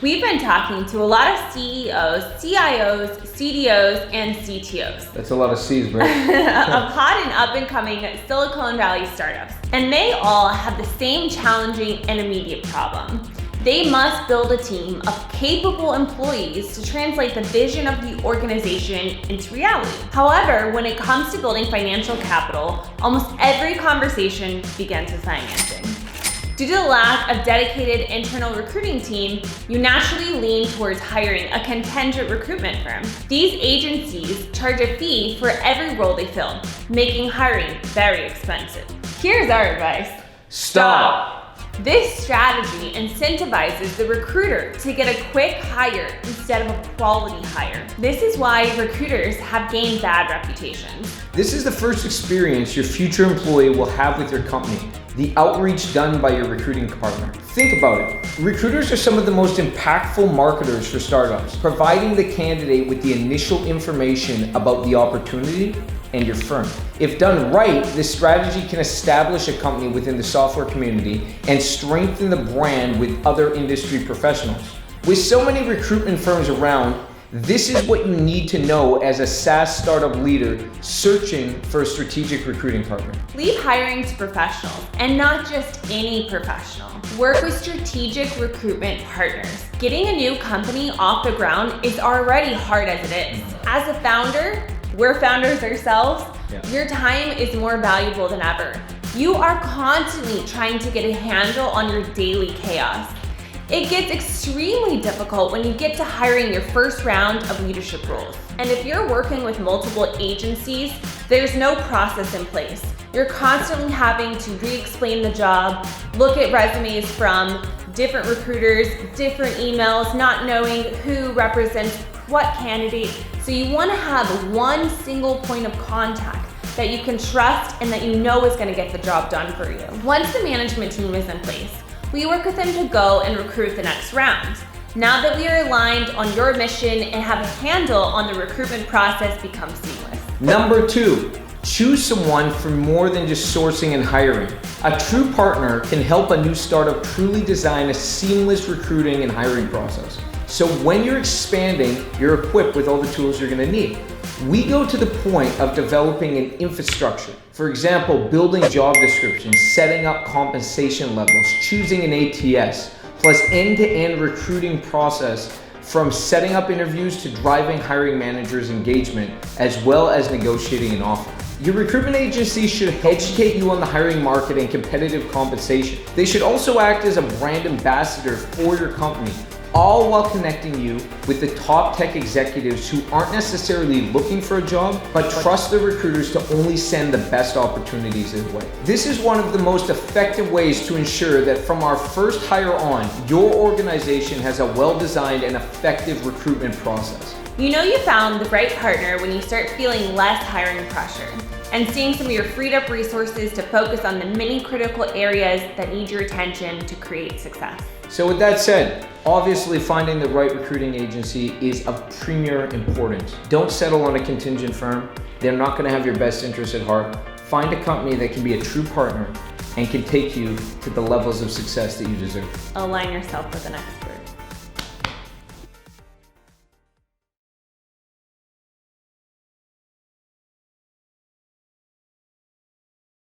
We've been talking to a lot of CEOs, CIOs, CDOs, and CTOs. That's a lot of C's, bro. Of hot and up-and-coming Silicon Valley startups. And they all have the same challenging and immediate problem. They must build a team of capable employees to translate the vision of the organization into reality. However, when it comes to building financial capital, almost every conversation begins with financing. Due to the lack of dedicated internal recruiting team, you naturally lean towards hiring a contingent recruitment firm. These agencies charge a fee for every role they fill, making hiring very expensive. Here's our advice. Stop! This strategy incentivizes the recruiter to get a quick hire instead of a quality hire. This is why recruiters have gained bad reputations. This is the first experience your future employee will have with your company, the outreach done by your recruiting partner. Think about it. Recruiters are some of the most impactful marketers for startups, providing the candidate with the initial information about the opportunity and your firm. If done right, this strategy can establish a company within the software community and strengthen the brand with other industry professionals. With so many recruitment firms around, this is what you need to know as a SaaS startup leader searching for a strategic recruiting partner. Leave hiring to professionals, and not just any professional. Work with strategic recruitment partners. Getting a new company off the ground is already hard as it is. As a founder, we're founders ourselves, Your time is more valuable than ever. You are constantly trying to get a handle on your daily chaos. It gets extremely difficult when you get to hiring your first round of leadership roles. And if you're working with multiple agencies, there's no process in place. You're constantly having to re-explain the job, look at resumes from different recruiters, different emails, not knowing who represents what candidate. So you want to have one single point of contact that you can trust and that you know is going to get the job done for you. Once the management team is in place, we work with them to go and recruit the next round. Now that we are aligned on your mission and have a handle on the recruitment process becomes seamless. Number 2, choose someone for more than just sourcing and hiring. A true partner can help a new startup truly design a seamless recruiting and hiring process. So when you're expanding, you're equipped with all the tools you're gonna need. We go to the point of developing an infrastructure. For example, building job descriptions, setting up compensation levels, choosing an ATS, plus end-to-end recruiting process from setting up interviews to driving hiring managers' engagement, as well as negotiating an offer. Your recruitment agency should educate you on the hiring market and competitive compensation. They should also act as a brand ambassador for your company, all while connecting you with the top tech executives who aren't necessarily looking for a job, but trust their recruiters to only send the best opportunities their way. This is one of the most effective ways to ensure that from our first hire on, your organization has a well-designed and effective recruitment process. You know you found the right partner when you start feeling less hiring pressure and seeing some of your freed up resources to focus on the many critical areas that need your attention to create success. So with that said, obviously finding the right recruiting agency is of premier importance. Don't settle on a contingent firm. They're not gonna have your best interests at heart. Find a company that can be a true partner and can take you to the levels of success that you deserve. Align yourself with an expert.